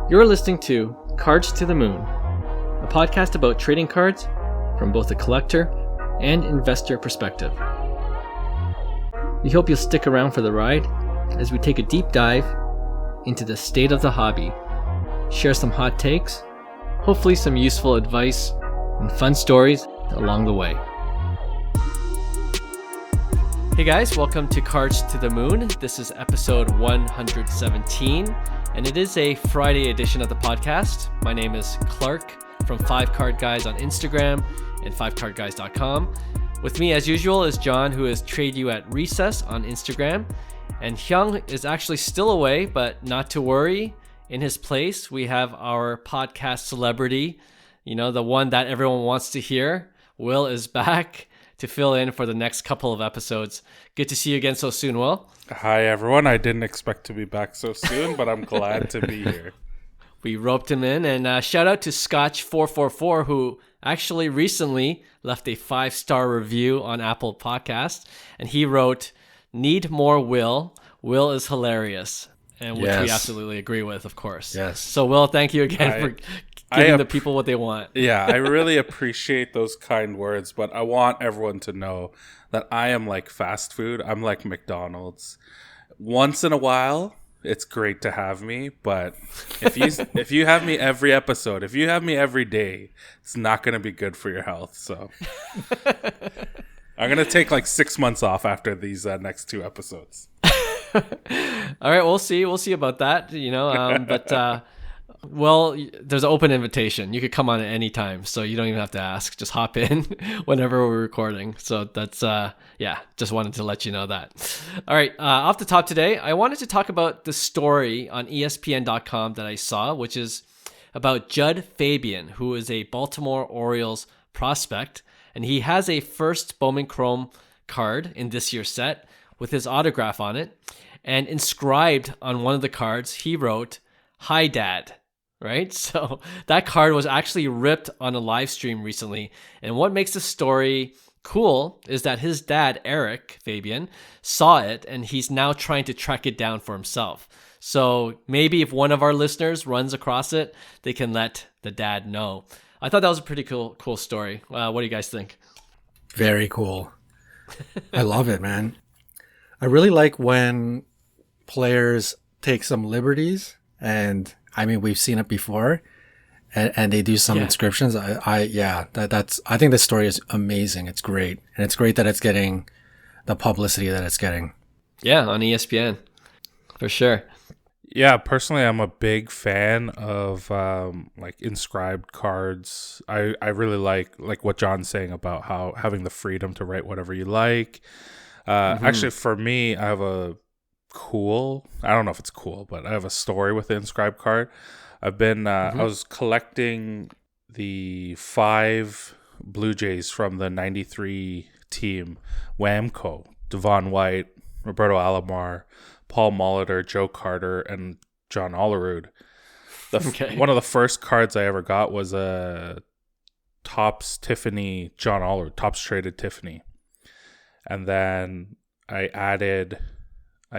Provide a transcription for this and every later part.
You're listening to Cards to the Moon, a podcast about trading cards from both a collector and investor perspective. We hope you'll stick around for the ride as we take a deep dive into the state of the hobby, share some hot takes, hopefully some useful advice, and fun stories along the way. Hey guys, welcome to Cards to the Moon. This is episode 117, and it is a Friday edition of the podcast. My name is Clark from 5Card Guys on Instagram and 5cardguys.com. With me, as usual, is John, who is Trade You at Recess on Instagram. And Hyung is actually still away, but not to worry. In his place, we have our podcast celebrity, the one that everyone wants to hear. Will is back to fill in for the next couple of episodes. Good to see you again so soon, Will. Hi, everyone. I didn't expect to be back so soon, but I'm glad to be here. We roped him in, and shout out to Scotch444, who actually recently left a 5-star review on Apple Podcasts, and he wrote, "Need more Will. Will is hilarious," and which we absolutely agree with, of course. Yes. So, Will, thank you again for giving the people what they want. Yeah, I really appreciate those kind words, but I want everyone to know that I am like fast food. I'm like McDonald's. Once in a while, it's great to have me, but if you have me every episode, if you have me every day, it's not going to be good for your health. So I'm going to take like 6 months off after these next 2 episodes. All right, we'll see about that, but well, there's an open invitation. You could come on at any time, so you don't even have to ask. Just hop in whenever we're recording. So that's, just wanted to let you know that. All right, off the top today, I wanted to talk about the story on ESPN.com that I saw, which is about Judd Fabian, who is a Baltimore Orioles prospect, and he has a first Bowman Chrome card in this year's set with his autograph on it, and inscribed on one of the cards, he wrote, "Hi, Dad." Right? So that card was actually ripped on a live stream recently. And what makes the story cool is that his dad, Eric Fabian, saw it, and he's now trying to track it down for himself. So maybe if one of our listeners runs across it, they can let the dad know. I thought that was a pretty cool story. What do you guys think? Very cool. I love it, man. I really like when players take some liberties, and I mean, we've seen it before, and they do some inscriptions. I think this story is amazing. It's great. And it's great that it's getting the publicity that it's getting. Yeah, on ESPN, for sure. Yeah, personally, I'm a big fan of like inscribed cards. I really like what John's saying about how having the freedom to write whatever you like. Actually, for me, I have I don't know if it's cool, but I have a story with the inscribed card. I've been I was collecting the 5 Blue Jays from the 93 team, Whamco: Devon White, Roberto Alomar, Paul Molitor, Joe Carter, and John Olerud. One of the first cards I ever got was a Topps Tiffany John Olerud, Topps traded Tiffany. And then I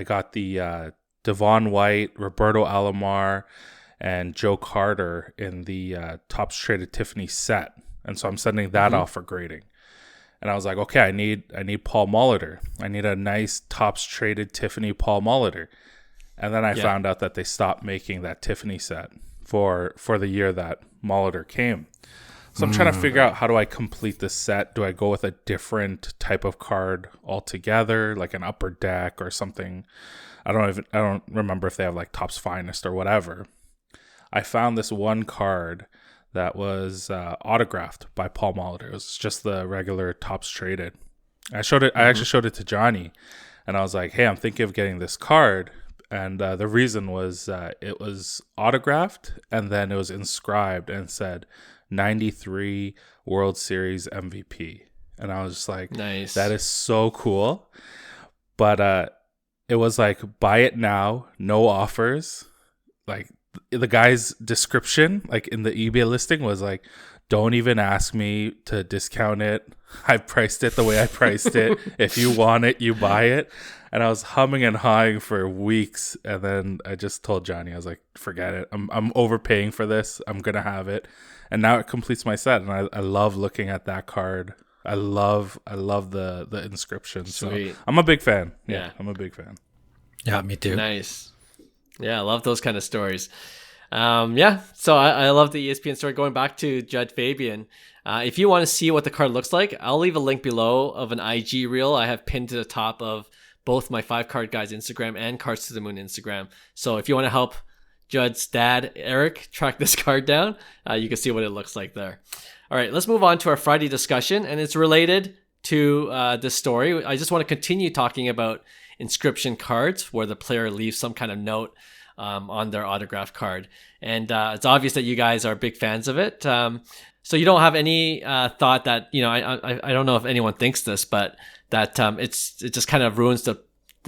got the Devon White, Roberto Alomar, and Joe Carter in the Topps traded Tiffany set, and so I'm sending that off for grading. And I was like, okay, I need Paul Molitor. I need a nice Topps traded Tiffany Paul Molitor. And then I found out that they stopped making that Tiffany set for the year that Molitor came. So I'm trying to figure out, how do I complete this set? Do I go with a different type of card altogether, like an upper deck or something? I don't remember if they have like Topps Finest or whatever. I found this one card that was autographed by Paul Molitor. It was just the regular Topps traded. I actually showed it to Johnny, and I was like, "Hey, I'm thinking of getting this card." And the reason was it was autographed, and then it was inscribed and said 93 World Series MVP. And I was just like, nice. That is so cool. But it was like, buy it now, no offers. Like, the guy's description, like in the eBay listing, was like, "Don't even ask me to discount it. I priced it the way I priced it. If you want it, you buy it." And I was humming and hawing for weeks, and then I just told Johnny, I was like, "Forget it. I'm overpaying for this. I'm gonna have it." And now it completes my set, and I love looking at that card. I love the inscription. Sweet. So I'm a big fan. Yeah, I'm a big fan. Yeah, me too. Nice. Yeah, I love those kind of stories. Yeah, so I love the ESPN story. Going back to Judd Fabian, if you want to see what the card looks like, I'll leave a link below of an IG reel I have pinned to the top of both my 5 Card Guys Instagram and Cards to the Moon Instagram. So if you want to help Judd's dad, Eric, track this card down, you can see what it looks like there. All right, let's move on to our Friday discussion, and it's related to this story. I just want to continue talking about inscription cards where the player leaves some kind of note on their autograph card. And it's obvious that you guys are big fans of it. So you don't have any thought that, I don't know if anyone thinks this, but that it just kind of ruins the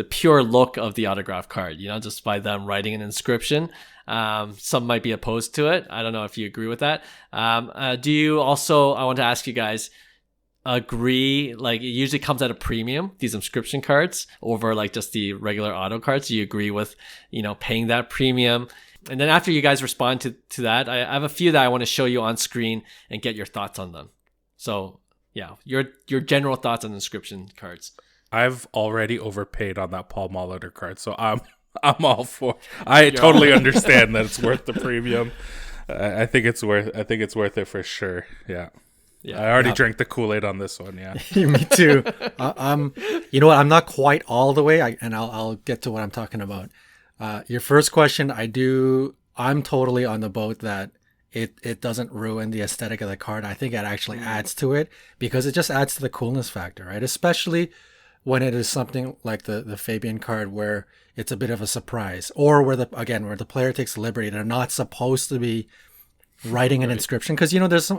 pure look of the autograph card, just by them writing an inscription. Some might be opposed to it. I don't know if you agree with that. Do you also, I want to ask you guys, agree, like it usually comes at a premium, these inscription cards, over like just the regular auto cards? Do you agree with, paying that premium? And then after you guys respond to that, I have a few that I want to show you on screen and get your thoughts on them. So yeah, your general thoughts on inscription cards. I've already overpaid on that Paul Molitor card, so I'm all for. I totally understand that it's worth the premium. I think it's worth it for sure. Yeah. Yeah, I already drank the Kool-Aid on this one. Yeah, me too. You know what? I'm not quite all the way, and I'll get to what I'm talking about. Your first question, I'm totally on the boat that it doesn't ruin the aesthetic of the card. I think it actually adds to it because it just adds to the coolness factor, right? Especially when it is something like the Fabian card where it's a bit of a surprise, or where the player takes liberty. They're not supposed to be writing an inscription because there's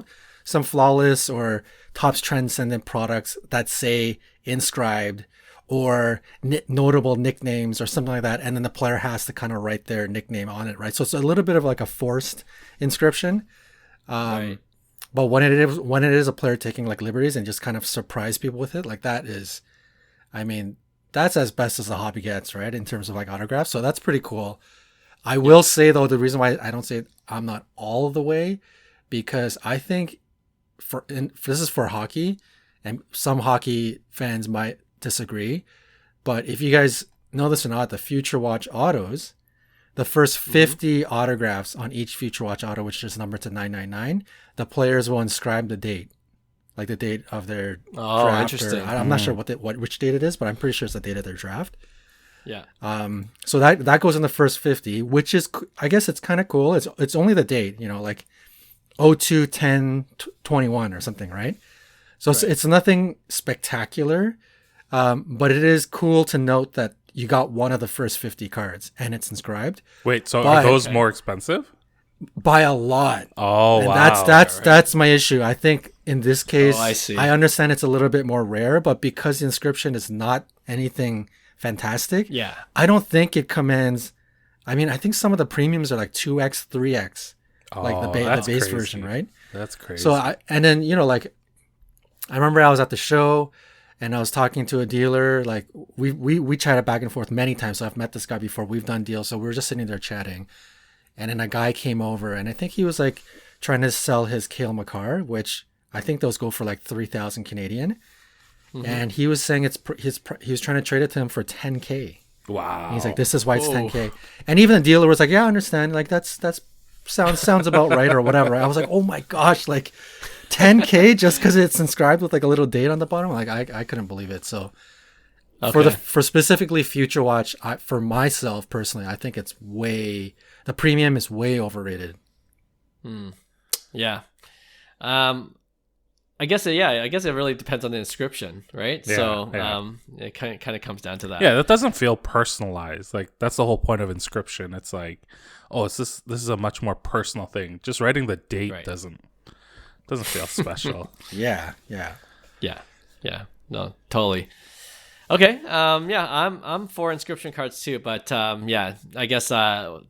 some flawless or Topps transcendent products that say inscribed or notable nicknames or something like that, and then the player has to kind of write their nickname on it, right? So it's a little bit of like a forced inscription. Right. But when it is a player taking like liberties and just kind of surprise people with it, like that is, that's as best as the hobby gets, right? In terms of like autographs. So that's pretty cool. I will say though, the reason why I don't say I'm not all the way, because I think this is for hockey, and some hockey fans might disagree, but if you guys know this or not, the Future Watch autos, the first 50 autographs on each Future Watch auto, which is numbered to 999, the players will inscribe the date, like the date of their draft. Interesting. I'm not sure which date it is, but I'm pretty sure it's the date of their draft. Yeah. So that goes in the first 50, which is, I guess it's kind of cool. It's only the date, like 02/10/21 or something, right? So right. It's nothing spectacular, but it is cool to note that you got one of the first 50 cards and it's inscribed. Wait, so are those more expensive? By a lot. Oh, and wow. That's my issue. I think in this case, I see. I understand it's a little bit more rare, but because the inscription is not anything fantastic, I don't think it commands. I think some of the premiums are like 2x, 3x. Like the base crazy. Version, right? That's crazy. So I remember I was at the show and I was talking to a dealer. Like we chatted back and forth many times. So I've met this guy before. We've done deals. So we were just sitting there chatting, and then a guy came over, and I think he was like trying to sell his Cale Makar, which I think those go for like 3,000 Canadian. And he was saying he was trying to trade it to him for 10K. Wow. And he's like, this is why it's 10K. And even the dealer was like, yeah, I understand. Like that's sounds about right or whatever. I was like, oh my gosh, like 10K just because it's inscribed with like a little date on the bottom. Like I couldn't believe it. So for specifically Future Watch, for myself personally, I think the premium is way overrated. Yeah. I guess it really depends on the inscription, right? Yeah, so it kind of comes down to that. Yeah, that doesn't feel personalized. Like that's the whole point of inscription. It's like, oh, this is a much more personal thing. Just writing the date doesn't feel special. Yeah. No, totally. Okay. Yeah, I'm for inscription cards too, but yeah, I guess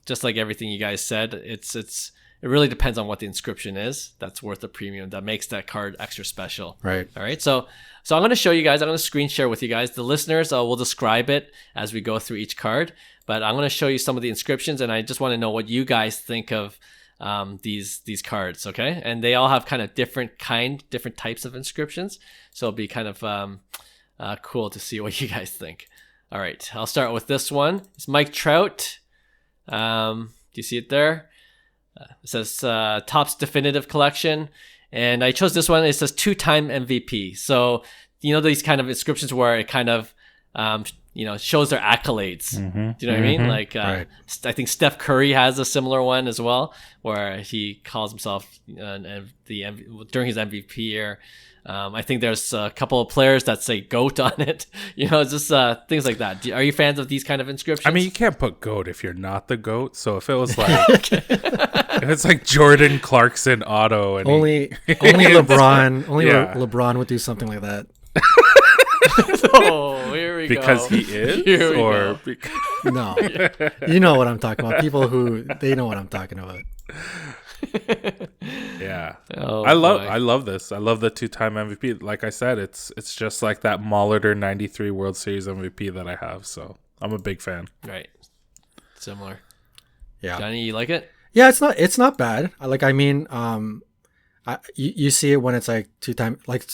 just like everything you guys said, it really depends on what the inscription is. That's worth the premium. That makes that card extra special. Right. All right. So I'm going to show you guys. I'm going to screen share with you guys. The listeners will describe it as we go through each card, but I'm going to show you some of the inscriptions, and I just want to know what you guys think of these cards. Okay, and they all have kind of different types of inscriptions. So it'll be kind of cool to see what you guys think. All right, I'll start with this one. It's Mike Trout. Do you see it there? It says Topps Definitive Collection. And I chose this one. It says 2-time MVP. So, these kind of inscriptions where it kind of, shows their accolades. Mm-hmm. Do you know what I mean? Like, Right. I think Steph Curry has a similar one as well, where he calls himself during his MVP year. I think there's a couple of players that say GOAT on it. Just things like that. Are you fans of these kind of inscriptions? I mean, you can't put GOAT if you're not the GOAT. So if it was like, if it's like Jordan Clarkson auto, and Only LeBron, Yeah. LeBron would do something like that. Oh, here we because go. he is, Here we or go. because No, you know what I'm talking about. People they know what I'm talking about. yeah. Oh, I boy. love this. I love the 2-time MVP. Like I said, it's just like that Molitor 93 World Series MVP that I have. So I'm a big fan. Right. Similar. Yeah. Johnny, you like it? Yeah, it's not bad. You see it when it's like 2-time, like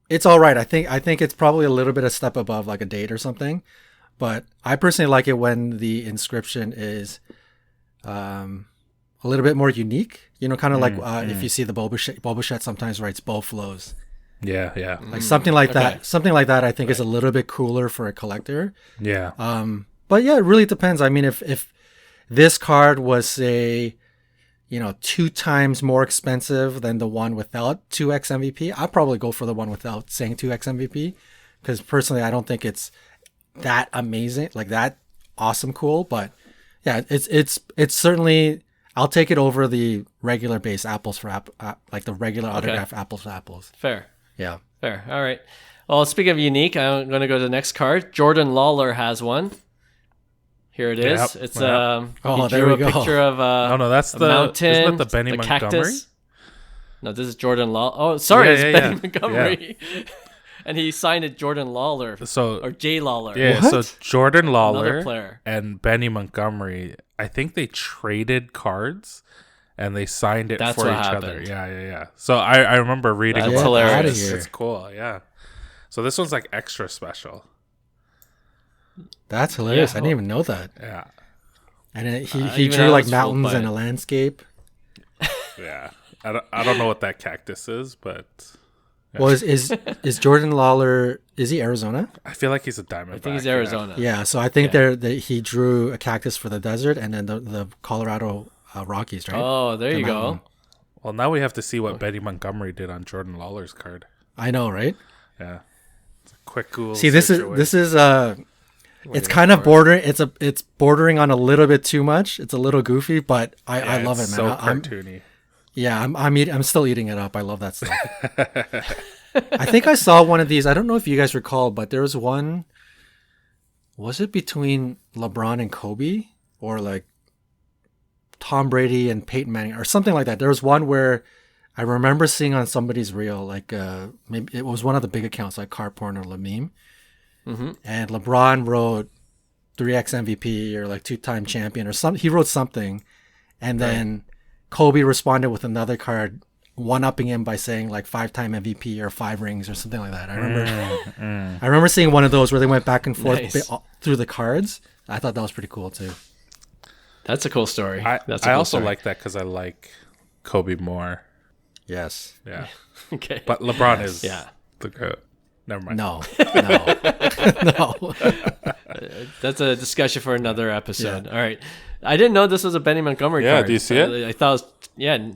it's all right. I think it's probably a little bit a step above like a date or something, but I personally like it when the inscription is a little bit more unique. Kind of like if you see the Boba sometimes writes bow flows, Yeah, yeah, like something like Okay. that. Something like that I think is a little bit cooler for a collector. yeah. But yeah, it really depends. I mean, if this card was, say, 2 times more expensive than the one without 2x MVP, I'd probably go for the one without saying 2x MVP, because personally, I don't think it's that amazing, like that awesome cool. But yeah, it's certainly, I'll take it over the regular base apples for like the regular autograph apples to apples. Fair. Yeah. Fair. All right. Well, speaking of unique, I'm going to go to the next card. Jordan Lawler has one. Here it is. Yep. It's Yep. Oh, he there drew we a go. picture of Oh no, that's a the mountain, isn't that the Benny Montgomery? cactus. No, this is Jordan Lawler. Oh, sorry, Yeah, it's yeah, Benny yeah. Montgomery. And he signed it Jordan Lawler So or Jay Lawler. yeah, What? so Jordan Another Lawler player. and Benny Montgomery, I think they traded cards and they signed it That's for what each other. happened. Yeah. So I remember reading That's about hilarious. this. Outta here. It's cool, yeah. So this one's like extra special. That's hilarious. Yeah. I didn't even know that. Yeah. And he even drew I like was fooled mountains by and it. a landscape. Yeah. I don't know what that cactus is, but Well, is Jordan Lawler? Is he Arizona? I feel like he's a Diamondback. I think he's Arizona. Yeah. So I think he drew a cactus for the desert, and then the Colorado Rockies, right? Oh, there The you mountain. go. Well, now we have to see what Benny Montgomery did on Jordan Lawler's card. I know, right? Yeah. It's a quick, cool. See, this search away. is it's kind of bordering. It's bordering on a little bit too much. It's a little goofy, but I Yeah, love it, it's man. So cartoony. I'm still eating it up. I love that stuff. I think I saw one of these. I don't know if you guys recall, but there was one. Was it between LeBron and Kobe, or like Tom Brady and Peyton Manning, or something like that? There was one where I remember seeing on somebody's reel, like maybe it was one of the big accounts like Carporn or Lameme, and LeBron wrote 3x MVP or like 2-time champion or something. He wrote something, and then Kobe responded with another card, one-upping him by saying like 5-time MVP or 5 rings or something like that. I remember seeing one of those where they went back and forth Nice. through the cards. I thought that was pretty cool too. That's a cool story. That's a I cool also story. like that because I like Kobe more. Yes. Yeah. Okay. But LeBron is Yeah. the GOAT. Never mind. No. No. That's a discussion for another episode. All right. I didn't know this was a Benny Montgomery Yeah, card. do you see it? I thought it was, yeah,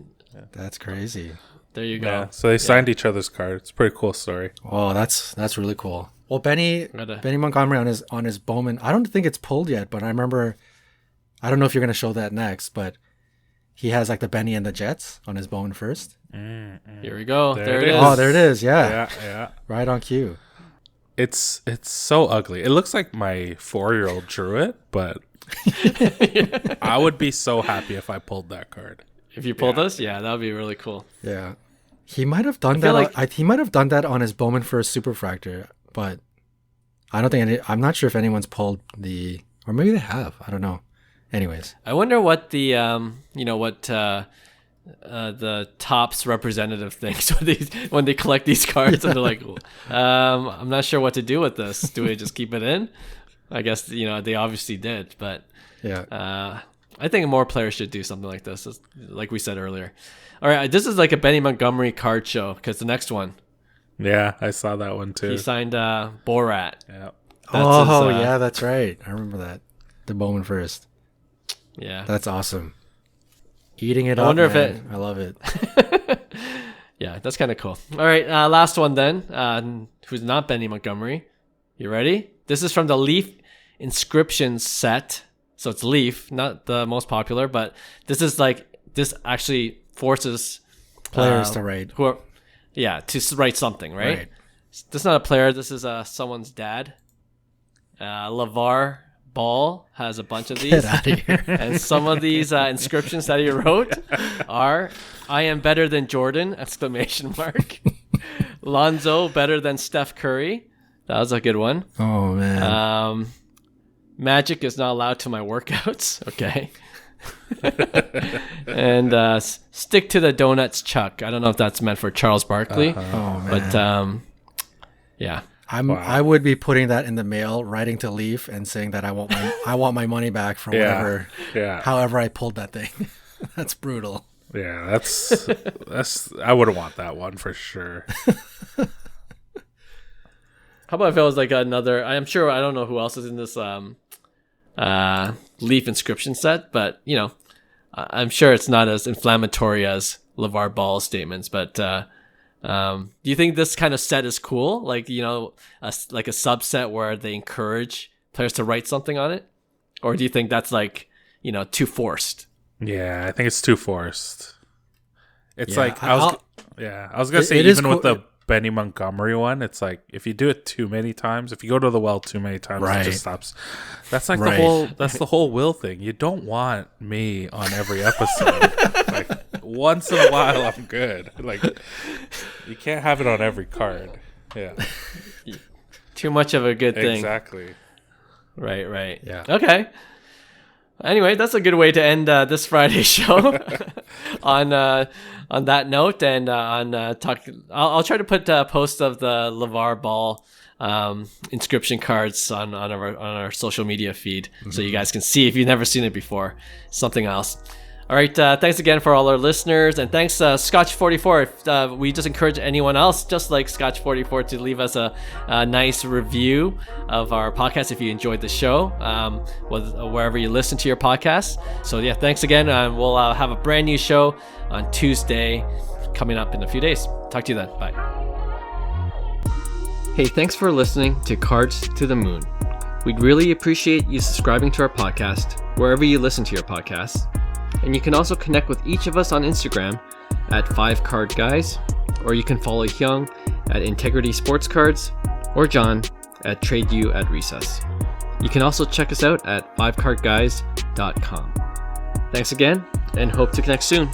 That's crazy. there you go. Yeah. So they signed each other's card. It's a pretty cool story. Oh, that's really cool. Well, Benny Gotta- Montgomery on his Bowman. I don't think it's pulled yet, but I remember. I don't know if you're gonna show that next, but he has like the Benny and the Jets on his Bowman first. Here we go. There There it it is. is. Oh, there it is. Yeah, Yeah. Yeah. right on cue. It's so ugly. It looks like my 4-year-old drew it, but I would be so happy if I pulled that card. If you pulled this, that would be really cool. Yeah. He might have done that. He might have done that on his Bowman First Superfractor, but I don't think I'm not sure if anyone's pulled or maybe they have. I don't know. Anyways, I wonder what the the Topps representative thinks when they collect these cards, and they're like, I'm not sure what to do with this. Do we just keep it in? I guess they obviously did, but I think more players should do something like this, like we said earlier. All right, this is like a Benny Montgomery card show because the next one. Yeah, I saw that one too. He signed Borat. Yeah. Yeah, that's right. I remember that. The Bowman First. Yeah. That's awesome. Eating it I up, wonder man. I love it. Yeah, that's kind of cool. All right, last one then, who's not Benny Montgomery. You ready? This is from the Leaf Inscription set. So it's Leaf, not the most popular, but this actually forces players to write. To write something, right? This is not a player. This is someone's dad. Lavar Ball has a bunch of these. Get out of here. And some of these inscriptions that he wrote are, "I am better than Jordan!" ! Lonzo better than Steph Curry. That was a good one. Oh, man. Magic is not allowed to my workouts. Okay. And stick to the donuts, Chuck. I don't know if that's meant for Charles Barkley. Oh, man. But yeah. I would be putting that in the mail, writing to Leaf and saying that I want my money back for whatever, however I pulled that thing. That's brutal. Yeah, that's I wouldn't want that one for sure. How about if it was like another? I'm sure I don't know who else is in this Leaf inscription set, but I'm sure it's not as inflammatory as LaVar Ball's statements. But do you think this kind of set is cool? Like like a subset where they encourage players to write something on it, or do you think that's like too forced? Yeah, I think it's too forced. It's like I was gonna say even with the Benny Montgomery one, it's like if you do it too many times, if you go to the well too many times, it just stops. That's like the whole will thing. You don't want me on every episode. Like once in a while, I'm good. Like you can't have it on every card. Yeah, too much of a good thing. Exactly. Right. Yeah. Okay. Anyway, that's a good way to end this Friday show on that note, and I'll try to put a post of the LaVar Ball inscription cards on our social media feed, so you guys can see if you've never seen it before. Something else. All right, thanks again for all our listeners, and thanks Scotch44. We just encourage anyone else, just like Scotch44, to leave us a nice review of our podcast if you enjoyed the show, wherever you listen to your podcast. So yeah, thanks again, and we'll have a brand new show on Tuesday coming up in a few days. Talk to you then. Bye. Hey, thanks for listening to Cards to the Moon. We'd really appreciate you subscribing to our podcast wherever you listen to your podcasts. And you can also connect with each of us on Instagram at 5cardguys, or you can follow Hyung at Integrity Sports Cards, or John at TradeU@Recess. You can also check us out at 5cardguys.com. Thanks again, and hope to connect soon.